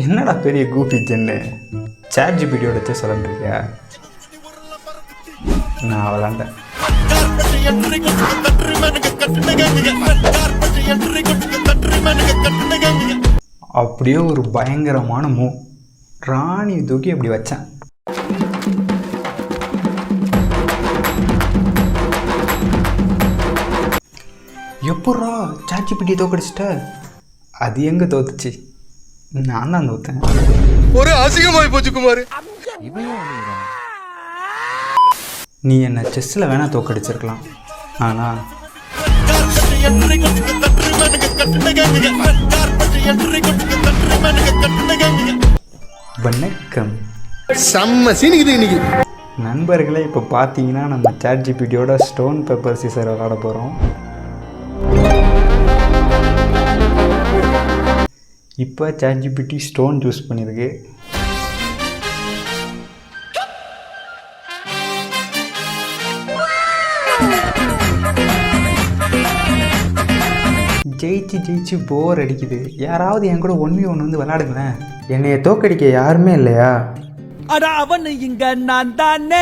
என்னடா பெரிய கூப்பி ஜென்னு சாட் ஜிபிடியோட வச்சு சொல்லிருக்கியா? நான் விளாண்டேன். அப்படியே ஒரு பயங்கரமான ராணி தூக்கி அப்படி வச்சேன். எப்பட்றா சாட் ஜிபிடி தோக்கடிச்சிட்ட? அது எங்கே தோத்துச்சு? நான் தான் தோத்தேன். ஒரு அசிங்கமாய் போச்சு குமார். நீ என்ன செஸ்ஸில் வேணா தோக்கடிச்சிருக்கலாம், ஆனால் வணக்கம் செம்ம சீனிக்குது இன்னைக்கு. நண்பர்களே, இப்போ பார்த்தீங்கன்னா நம்ம சாட் ஜிபிடியோட ஸ்டோன் பேப்பர் சீசர் விளாட போகிறோம். இப்போ சாட் ஜிபிடி ஸ்டோன் சூஸ் பண்ணியிருக்கு. ஜெயிச்சு போர் அடிக்குது. யாராவது என் கூட 1v1 வந்து விளையாடுங்களேன். என்னைய தோக்கடிக்க யாருமே இல்லையா? அட அவன் இங்க நான் தானே.